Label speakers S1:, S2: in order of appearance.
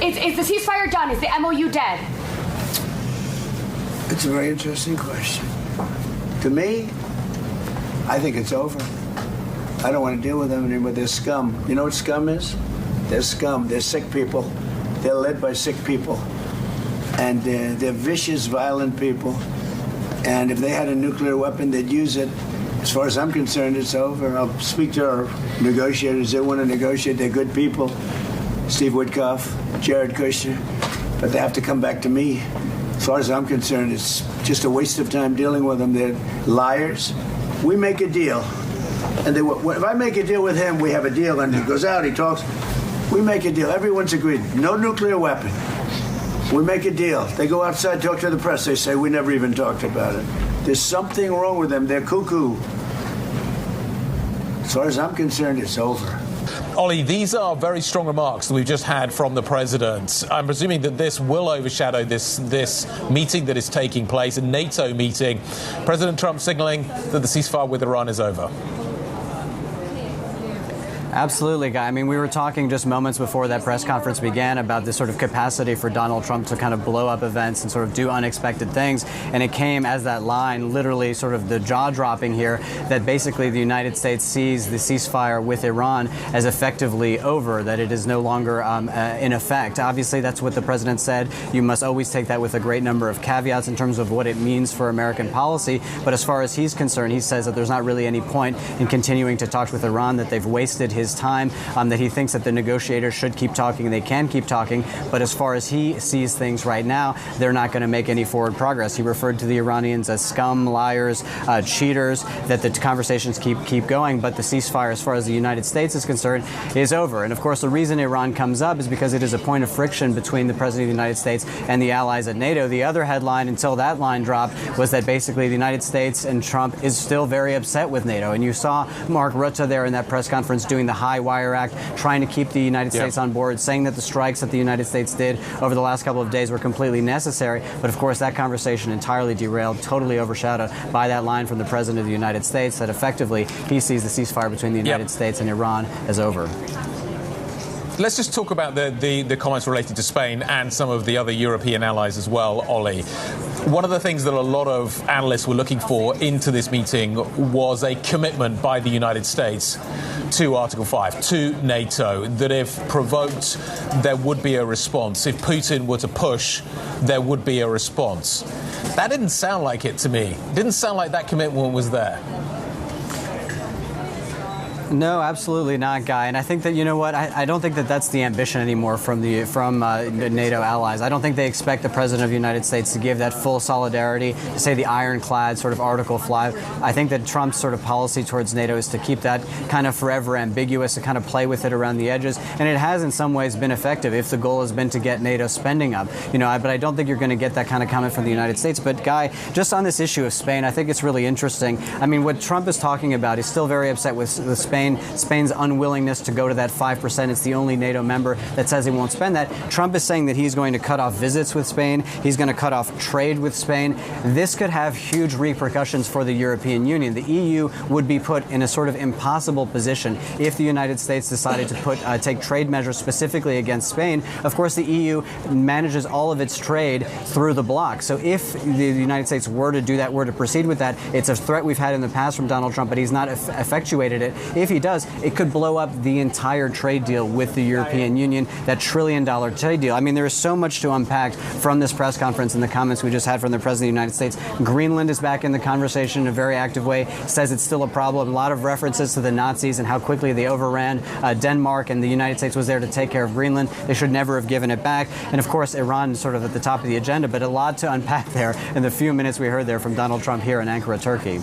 S1: Is the ceasefire done? Is the MOU dead?
S2: It's a very interesting question. To me, I think it's over. I don't want to deal with them anymore. They're scum. You know what scum is? They're scum. They're sick people. They're led by sick people. And they're vicious, violent people. And if they had a nuclear weapon, they'd use it. As far as I'm concerned, it's over. I'll speak to our negotiators. They want to negotiate. They're good people. Steve Witkoff, Jared Kushner. But they have to come back to me. As far as I'm concerned, it's just a waste of time dealing with them. They're liars. We make a deal. And if I make a deal with him, we have a deal. And he goes out, he talks. We make a deal. Everyone's agreed. No nuclear weapon. We make a deal. They go outside, talk to the press. They say, we never even talked about it. There's something wrong with them. They're cuckoo. As far as I'm concerned, it's over.
S3: Ollie, these are very strong remarks that we've just had from the president. I'm presuming that this will overshadow this meeting that is taking place, a NATO meeting. President Trump signaling that the ceasefire with Iran is over.
S4: Absolutely, Guy. I mean, we were talking just moments before that press conference began about this sort of capacity for Donald Trump to kind of blow up events and sort of do unexpected things. And it came as that line, literally sort of the jaw-dropping here, that basically the United States sees the ceasefire with Iran as effectively over, that it is no longer in effect. Obviously, that's what the president said. You must always take that with a great number of caveats in terms of what it means for American policy. But as far as he's concerned, he says that there's not really any point in continuing to talk with Iran, that they've wasted his time, that he thinks that the negotiators should keep talking, they can keep talking, but as far as he sees things right now, they're not going to make any forward progress. He referred to the Iranians as scum, liars, cheaters, that the conversations keep going, but the ceasefire, as far as the United States is concerned, is over. And of course, the reason Iran comes up is because it is a point of friction between the President of the United States and the allies at NATO. The other headline, until that line dropped, was that basically the United States and Trump is still very upset with NATO. And you saw Mark Rutte there in that press conference doing the High Wire Act, trying to keep the United States on board, saying that the strikes that the United States did over the last couple of days were completely necessary. But of course, that conversation entirely derailed, totally overshadowed by that line from the President of the United States that effectively he sees the ceasefire between the United States and Iran as over.
S3: Let's just talk about the comments related to Spain and some of the other European allies as well, Ollie. One of the things that a lot of analysts were looking for into this meeting was a commitment by the United States to Article 5, to NATO, that if provoked, there would be a response. If Putin were to push, there would be a response. That didn't sound like it to me. It didn't sound like that commitment was there.
S4: No, absolutely not, Guy. And I think that, you know what, I don't think that that's the ambition anymore from the NATO allies. I don't think they expect the President of the United States to give that full solidarity, to say the ironclad sort of Article 5. I think that Trump's sort of policy towards NATO is to keep that kind of forever ambiguous, to kind of play with it around the edges. And it has in some ways been effective if the goal has been to get NATO spending up. But I don't think you're going to get that kind of comment from the United States. But, Guy, just on this issue of Spain, I think it's really interesting. I mean, what Trump is talking about, he's still very upset with Spain. Spain's unwillingness to go to that 5%. It's the only NATO member that says he won't spend that. Trump is saying that he's going to cut off visits with Spain. He's going to cut off trade with Spain. This could have huge repercussions for the European Union. The EU would be put in a sort of impossible position if the United States decided to take trade measures specifically against Spain. Of course, the EU manages all of its trade through the bloc. So if the United States were to do that, were to proceed with that, it's a threat we've had in the past from Donald Trump, but he's not effectuated it. If he does, it could blow up the entire trade deal with the European Union, that $1 trillion trade deal. I mean, there is so much to unpack from this press conference and the comments we just had from the President of the United States. Greenland is back in the conversation in a very active way, says it's still a problem. A lot of references to the Nazis and how quickly they overran Denmark, and the United States was there to take care of Greenland. They should never have given it back. And of course, Iran is sort of at the top of the agenda, but a lot to unpack there in the few minutes we heard there from Donald Trump here in Ankara, Turkey.